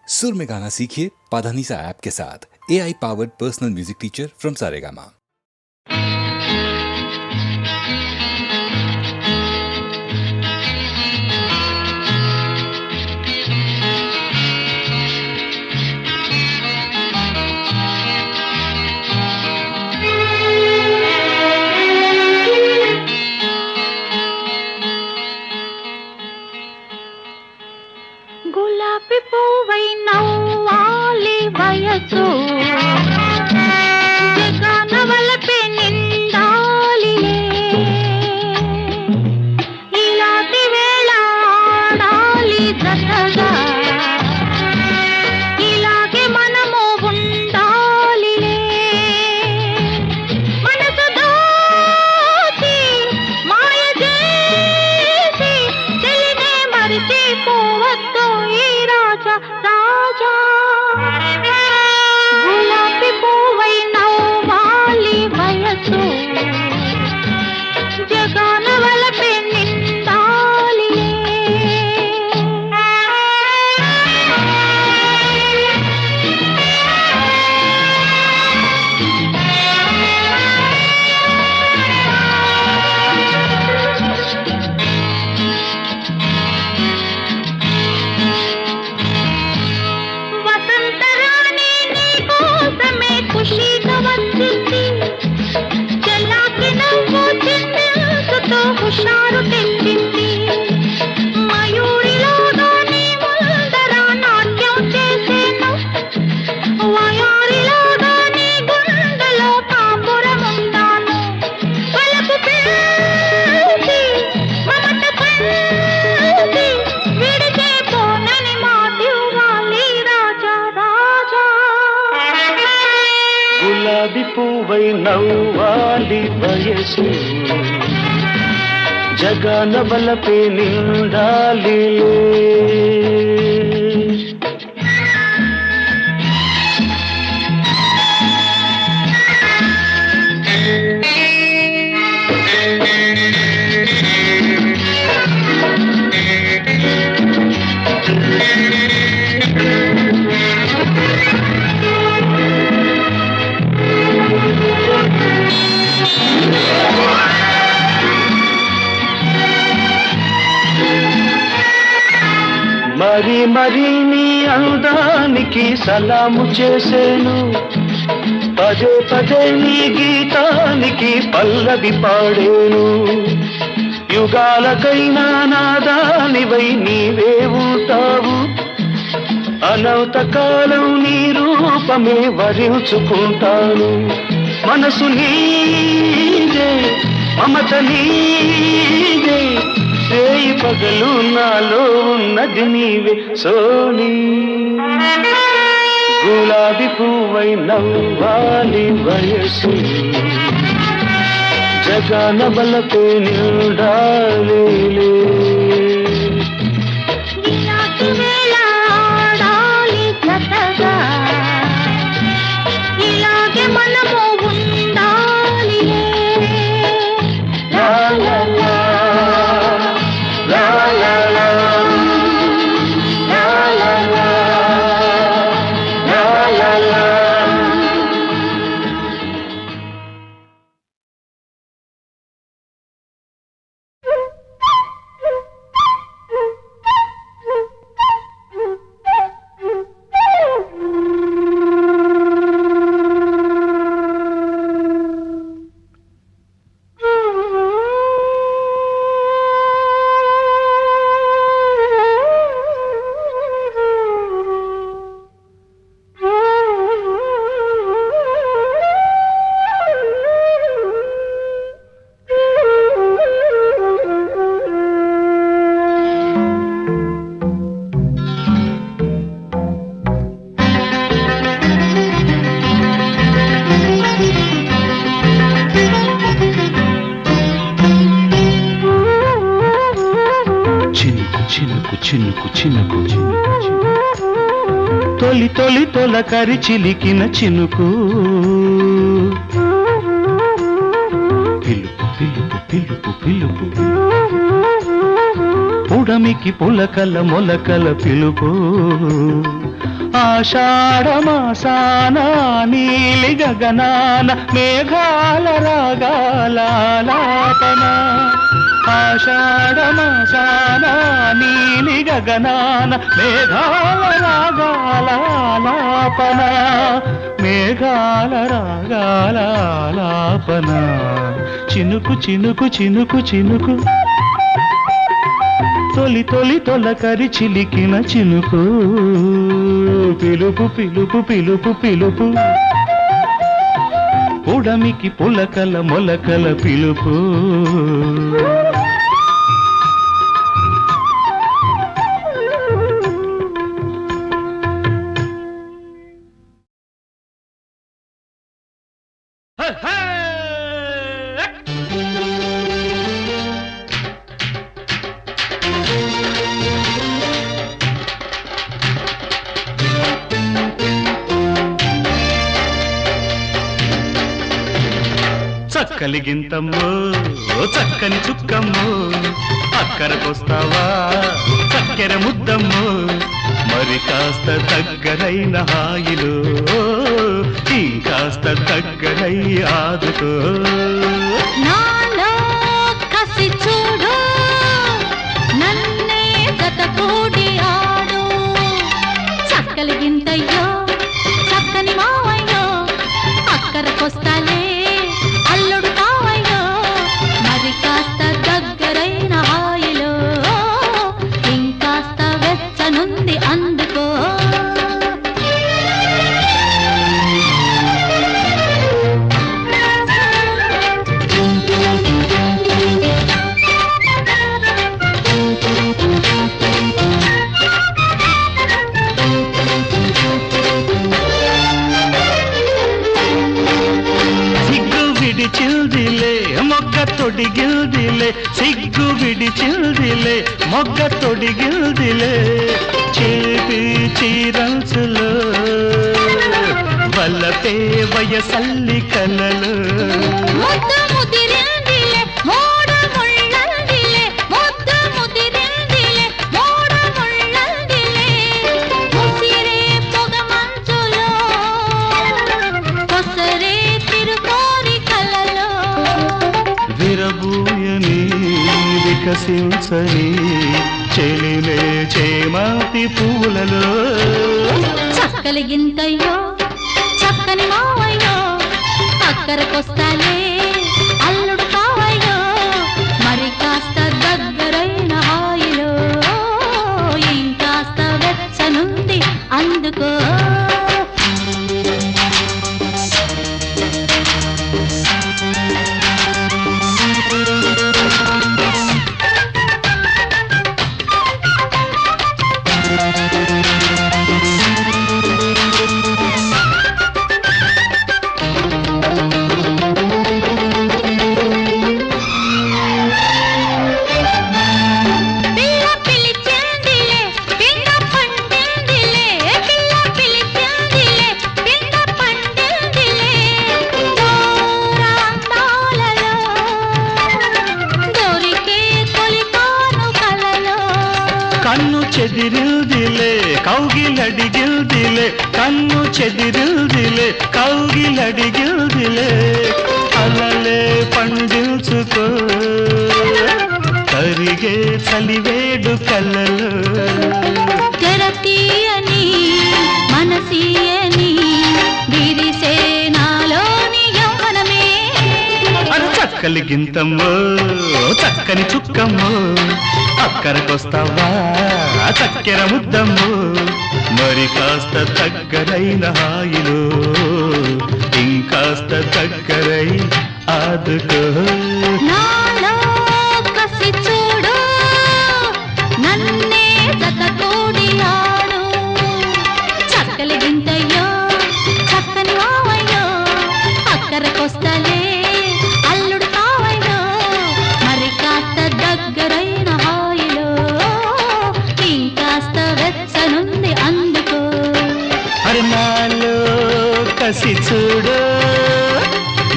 सुर में गाना सीखिए पाधानीसा ऐप के साथ। AI powered personal music teacher from Saregama. గులాబీ పువ్వై నవ్వాలి వయసు జగన వలపే నిండాలిలే ఇలాంటి వేళ ఆడాలి జతగా ఇలాగే మనము ఉండాలిలే మనసు దోచి మాయ చేసి తెలినే మరిచిపోవద్దు ఈ రాజా రాజా గులాబీ పువ్వై నవ్వాలి వయసు జగన వలపే నిండాలిలే వసంతరాణి నీ కోసమే ఖుషీగా వచ్చింది చెల్లాకి నవ్వు చిందించుతో హుషారు తెచ్చింది మయూరిలాగా నీ ముందర నాట్యం చేసేను వయారిలాగా నీ గుండెలో కాపురముందాను పలుకు పిలిచి మమత పంచి విడిచే పోనని మాటివ్వాలి రాజా రాజా గులాబీ పువ్వై నవ్వాలి వయసు జగన వలపే నిండాలి మరి మరి నీ అందానికి సలాము చేసేను పదే పదే నీ గీతానికి పల్లవి పాడేను యుగాలకైనా నాదానివై నీవే ఉంటావు అనంత కాలం నీ రూపమే వరించుకుంటాను మనసు నీదే మమత నీదే రేయి పగలు నాలో ఉన్నది నీవే సోనీ గులాబీ పువ్వై నవ్వాలి వయసు జగన వలపే నిండాలి ఇలాంటి వేళ ఆడాలి జతగా ఇలాగే మనము ఉండాలిలే లా లా లా లా లా లా లా లా లా లా లా లా చినుకు చినుకు తొలి తొలి తొలకరి చిలికిన చినుకు పిలుపు పిలుపు పిలుపు పిలుపు పుడమికి పులకల మొలకల పిలుపు ఆషాఢమాసాన నీలి గగనాన మేఘాల రాగాలాపన ఆషాఢమాసాన నీలి గగనాన మేఘాల రాగాలాపన మేఘాల రాగాలాపన చినుకు చినుకు చినుకు చినుకు తొలి తొలి తొలకరి చిలికిన చినుకు పిలుపు పిలుపు పిలుపు పిలుపు ఉడమికి పులకల మొలకల పిలుపు చక్కలిగింతమ్మో చక్కని చుక్కమ్మో అక్కరకొస్తావా చక్కెర ముద్దమ్మో మరి కాస్త దగ్గరైన హాయిలో ఇంకాస్త దగ్గరై ఆదుకో నాలో కసి చూడు నన్నే జతకూడి ఆడు చక్కలిగింతయ్యో చక్కని మావయ్యో అక్కరకొస్తాలే అల్లుడు కావయ్యో మరి కాస్త దగ్గరైన హాయిలో ఇంకాస్త వెచ్చనుంది అందుకో విడిచిల్దిలే మొగ్గ తొడిగిల్దిలే సిగ్గు విడిచిల్దిలే మొగ్గ తొడిగిల్దిలే చేపి చీరంచులో వల్లపే వయసల్లి కలలు ముద్దు ముదిరిందిలే మోడ ముళ్ళందిలే ముద్దు ముదిరిందిలే మోడ ముళ్ళందిలే ముసిరే పొగ మంచులో కొసరే తిరుకోరి కలలో విరబూయని వికసించని చెలిలే చేమాతి పూలలో చక్కలిగింతయ్యో చక్కని మావయ్యో అక్కరకొస్తాలే అల్లుడు కావయ్యో మరి కాస్త దగ్గరైన హాయిలో ఇంకాస్త వెచ్చనుంది అందుకో కన్ను చెదిరిల్దిలే కౌగిలడిగిల్దిలే కన్ను చెదిరిల్దిలే కౌగిలడిగిల్దిలే అలలే పండించుకో కరిగే చలివేడు కలలు తెరతీయని మనసీయని విరిసే నాలోని యౌవనమే అది చక్కలిగింతమ్మో చక్కని చుక్కమ్మో అక్కరకొస్తావా చక్కెర ముద్దమ్మో మరి కాస్త దగ్గరైన హాయిలో ఇంకాస్త దగ్గరై ఆదుకో నాలో కసి చూడు నన్నే జతకూడి ఆడు చక్కలిగింతయ్యో చక్కని మావయ్యో అక్కరకొస్తాలే అల్లుడు కావయ్యో మరి కాస్త దగ్గరైన హాయిలో ఇంకాస్త వెచ్చనుంది అందుకో అరే నాలో కసి చూడు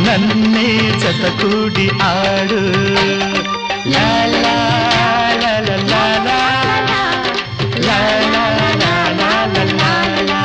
నన్నే జతకూడి ఆడు లా లా లా లా లా లా లా లా లా లా లా లా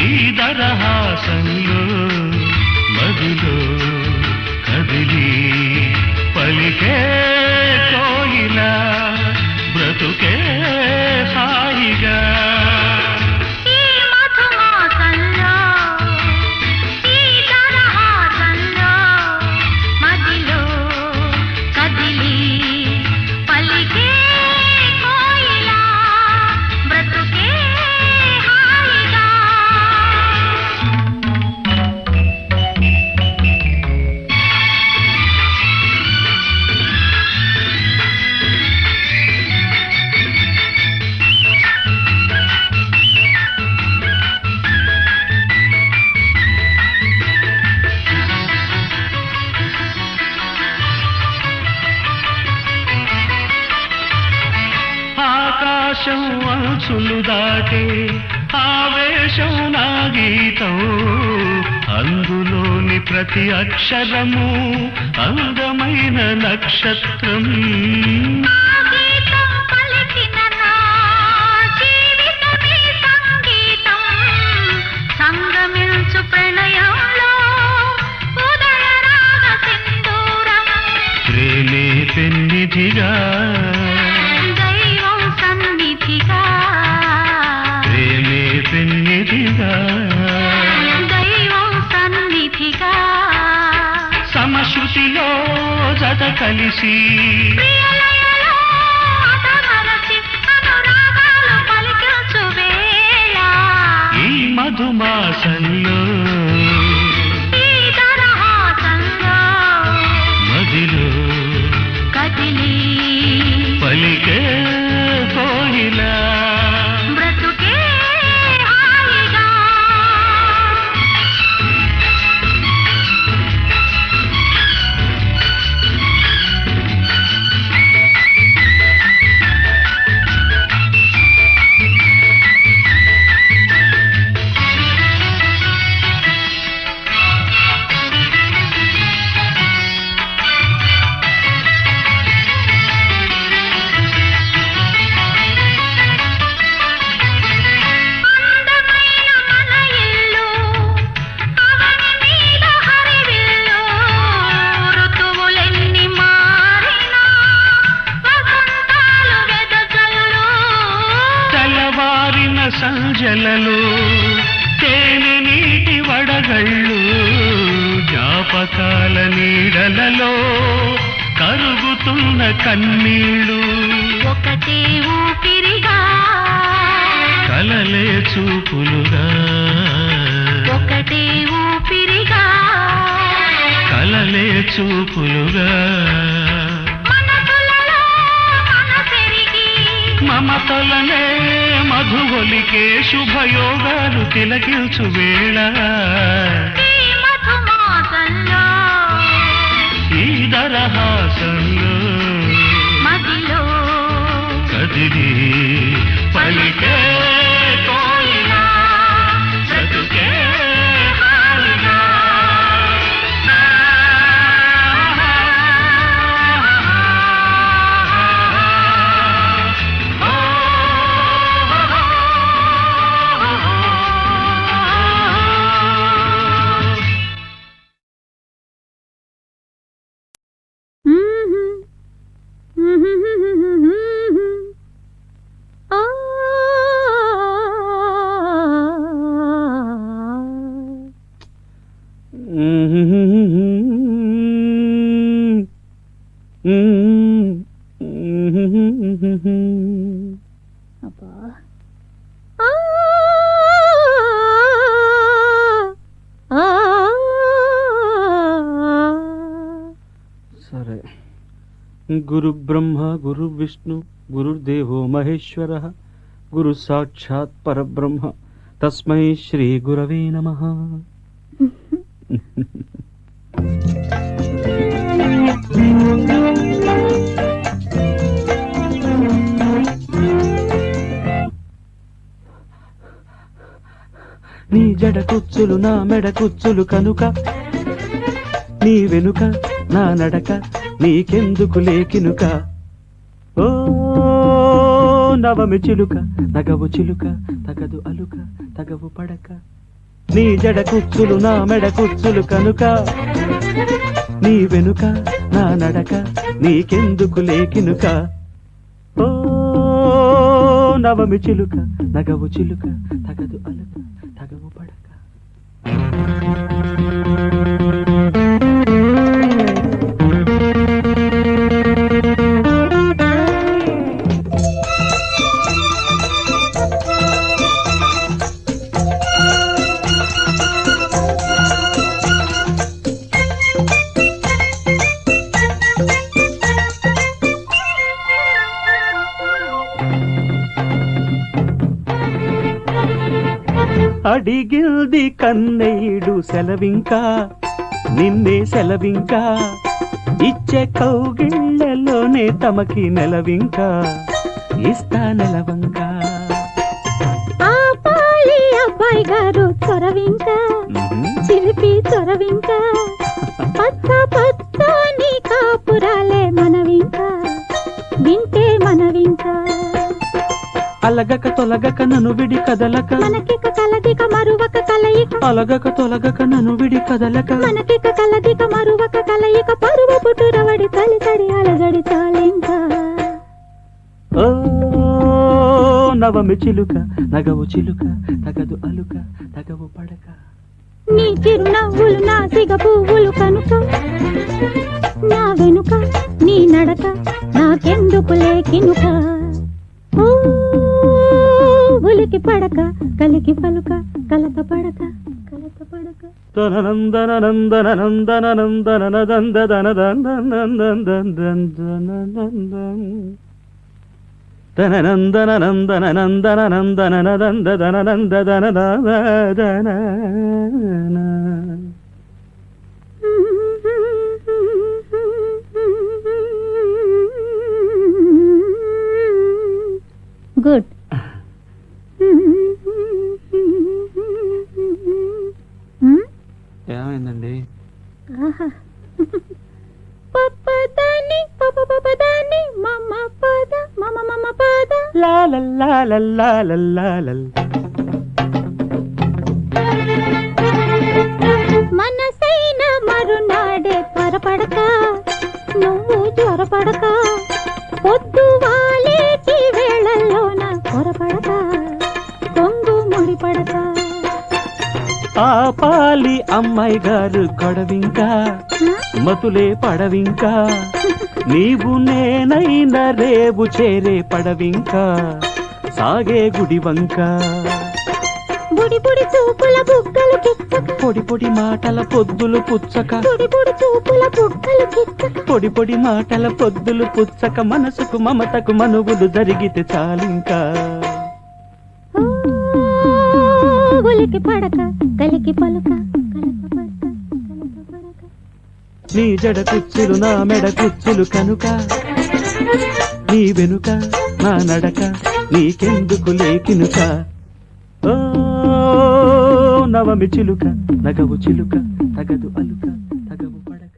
ఈ దరహాసంలో మదిలో కదిలి పలికే కోయిలా బ్రతుకే హాయిగా ఈ మధుమాసంలో ఈ దరహాసంలో మదిలో కదిలి పలికే కోయిలా బ్రతుకే హాయిగా ఆకాశం అంచులు దాటే ఆవేశం నా గీతం అందులోని ప్రతి అక్షరము అందమైన నక్షత్రం గీతం పలికిన నా జీవితమే సంగీతం సంగమించు ప్రణయంలో ఉదయ రాగ సింధూరం ప్రేమే పెన్నిధిగా దైవం సన్నిధిగా ప్రేమే పెన్నిధిగా దైవం సన్నిధిగా సమశృతిలో జత కలిసి ప్రియలయలో అతమరచి అనురాగాలు పలికించు వేళ ఈ మధుమాసంలో ఈ దరహాసంలో మదిలో కదిలి పలికే కోయిలా బ్రతుకే హాయిగా అందమైన మన ఇల్లు అవని మీద హరివిల్లు ఋతువులెన్ని మారినా వసంతాలు వెదజల్లు తెల్లవారిన సంజలలో తేనె నీటి వడగళ్ళు జ్ఞాపకాల నీడలలో కరుగుతున్న కన్నీళ్ళు ఒకటే ఊపిరిగా కలలే చూపులుగా ఒకటే ఊపిరిగా కలలే చూపులుగా మనసులలో మనసెరిగి మమతలనే మధువలికే శుభయోగాలు తిలకించు వేళ ఈ మధుమాసంలో ఈ దరహాసంలో మదిలో కదిలి పలికే కోయిలా బ్రతుకే హాయిగా అబ్బా సరే. గురు బ్రహ్మ గురు విష్ణు గురుర్దేవో మహేశ్వర గురు సాక్షాత్ పరబ్రహ్మ తస్మై శ్రీ గురవే నమః. నీ జడ కుచ్చులు నా మెడ కుచ్చులు కనుక నీ వెనుక నా నడక నీకెందుకు లేకినుక ఓ నవమి చిలుక నగవు చిలుక తగదు అలుక తగవు పడక నీ జడ కుచ్చులు నా మెడ కుచ్చులు కనుక నీ వెనుక నా నడక నీకెందుకు లేకినుక ఓ నవమి చిలుక నగవు చిలుక తగదు అలుక తగవు పడక అడిగిల్ది కన్నయ్యుడు సెలవింకా నిన్నే సెలవింకా ఇచ్చే కౌగిళ్ళలోనే తమకి నెలవింకా ఇస్తా నెలవంక ఆపాలి అబ్బాయి గారు చొరవింకా చిలిపి చొరవింకా పచ్చ పచ్చని కాపురాలే మనవింకా వింటే మనవింకా అలగక తొలగక నన్ను విడి కదలక మనకిక కలదిక మరువక కలయిక అలగక తొలగక నన్ను విడి కదలక మనకిక కలదిక మరువక కలయిక పరువ పుట్టురవడి తడి తడి అలజడి చాలింకా ఓ నవమి చిలుక నగవు చిలుక తగదు అలుక తగవు పడక నీ చిరునవ్వులు నా సిగ పువ్వులు కనుక నా వెనుక నీ నడక నాకెందుకు లేకినుక ఓ ఉలికి పడక కలికి పలుక కలత పడక కలత పడక తననందన నందన నందన నందన నందన తననందన నందన నందన నందన నందన నందన గుడ్ ఏమైందండి పప్పదాని పప్పదాని మమ్మ పద మమ మమ పద లా లా లా లా లా లా లా. మనసైన మరునాడే త్వరపడక నువ్వు జ్వరపడక పొద్దు వాలేటి వేళల్లోన త్వరపడక కొంగు ముడిపడక ఆపాలి అమ్మాయి గారు గొడవింకా మతులే పడవింకా నీవు నేనైన రేవు చేరే పడవింకా సాగే గుడివంక బుడి బుడి చూపుల బుగ్గలు కిచ్చక పొడి పొడి మాటల పొద్దులు పుచ్చక బుడి బుడి చూపుల బుగ్గలు కిచ్చక పొడి పొడి మాటల పొద్దులు పుచ్చక మనసుకు మమతకు మనువులు జరిగితే చాలింకా ఓ, ఉలికి పడక కలికి పలుక కలత పడక కలత పడక నీ జడ కుచ్చులు నా మెడ కుచ్చులు కనుక నీ వెనుక నా నడక నీకెందుకు లేకినుక ఓ నవమి చిలుక నగవు చిలుక తగదు అలుక తగవు పడక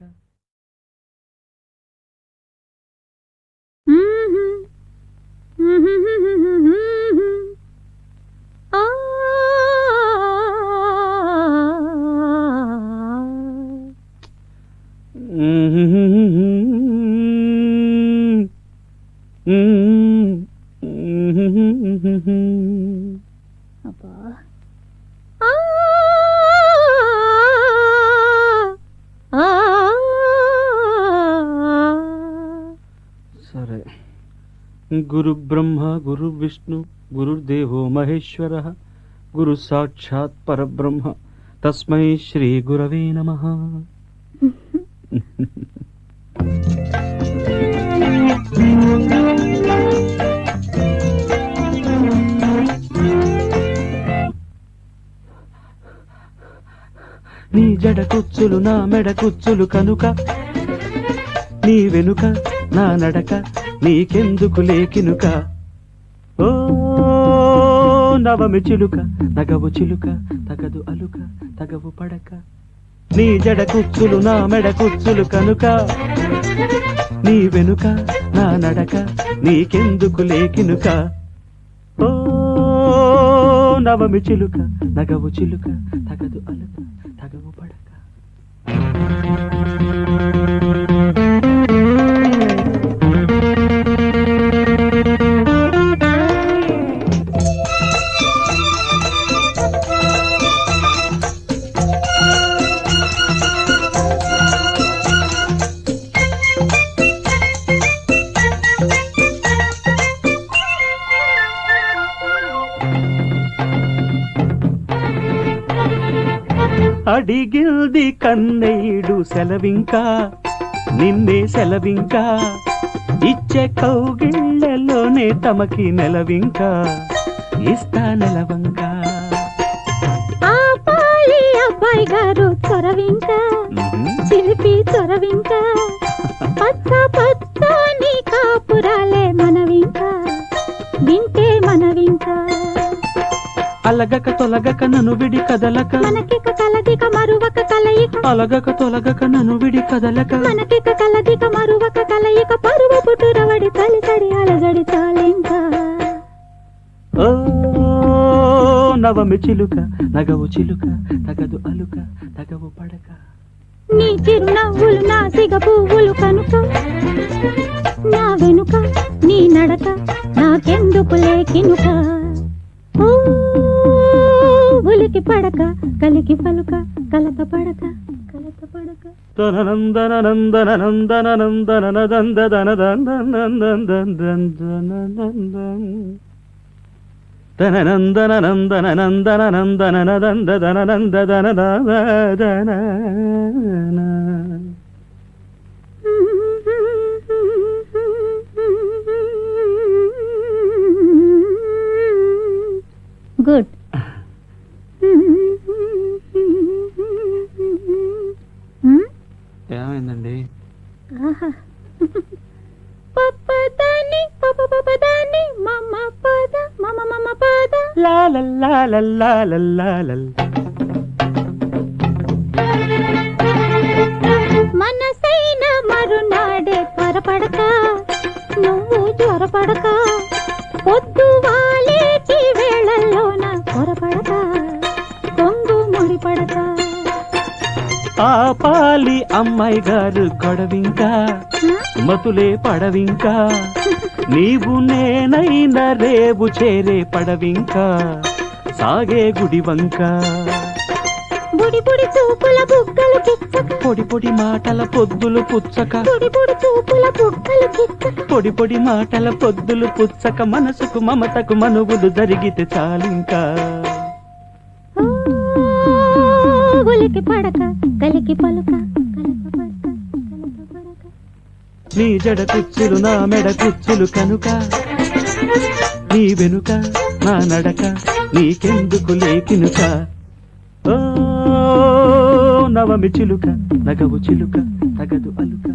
ఆ అబ్బా సరే గురు బ్రహ్మ గురు విష్ణు గురుర్దేవో మహేశ్వర గురు సాక్షాత్ పరబ్రహ్మ తస్మై శ్రీ గురవే నమః నీ జడ కుచ్చులు నా మెడ కుచ్చులు కనుక నీ వెనుక నా నడక నీకెందుకు లేకినుక ఓ నవమి చిలుక నగవు చిలుక తగదు అలుక తగవు పడక నీ జడ కుచ్చులు నా మెడ కుచ్చులు కనుక నీ వెనుక నా నడక నీకెందుకు లేకినుక ఓ నవమి చిలుక నగవు చిలుక తగదు అలుక తగవు పడక అడిగిల్ది కన్నయ్యుడు సెలవింకా నిన్నే సెలవింకా ఇచ్చే కౌగిళ్ళలోనే తమకి నెలవింకా ఇస్తా నెలవంకా ఆపాలి అబ్బాయి గారు చొరవింకా చిలిపి చొరవింకా పచ్చ పచ్చ నీ కాపురాలే మనవింకా వింటే మనవింకా అలగక తొలగక నన్ను విడి కదలక మనకిక కలదిక మరువక కలయిక అలగక తొలగక నన్ను విడి కదలక మనకిక కలదిక మరువక కలయిక పరువ పుట్టురవడి తలి తడి అలజడి చాలింకా ఓ నవమి చిలుక నగవు చిలుక తగదు అలుక తగవు పడక నీ చిరునవ్వులు నా సిగ పువ్వులు కనుక నా వెనుక నీ నడక నాకెందుకు లేకినుక ఓ ఉలికి పడక కలికి పలుక కలత పడక కలత పడక తననందన నందన నందన నందన నందన తననందన నందన నందన నందన నందన నందన గుడ్ ఏమైందండి పప్పదాని పప్పదాని మమ్మ పద మమ మమ పద మనసైన మరునాడే త్వరపడక నువ్వు జ్వరపడక పొద్దు వాలేటి వేళల్లోన త్వరపడక కొంగు ముడిపడక ఆపాలి అమ్మాయి గారు గొడవింకా మతులే పడవింకా నీవు నేనైన రేవు చేరే పడవింకా సాగే గుడివంక బుడి బుడి చూపుల బుగ్గలు కిచ్చక పొడి పొడి మాటల పొద్దులు పుచ్చక బుడి బుడి చూపుల బుగ్గలు కిచ్చక పొడి పొడి మాటల పొద్దులు పుచ్చక మనసుకు మమతకు మనువులు జరిగితే చాలింకా ఓ, ఉలికి పడక కలికి పలుక కలత పడక కలత పడక నీ జడ కుచ్చులు నా మెడ కుచ్చులు కనుక నీ వెనుక నా నడక నీకెందుకు లేకినుక ఓ నవమి చిలుక నగవు చిలుక తగదు అలుక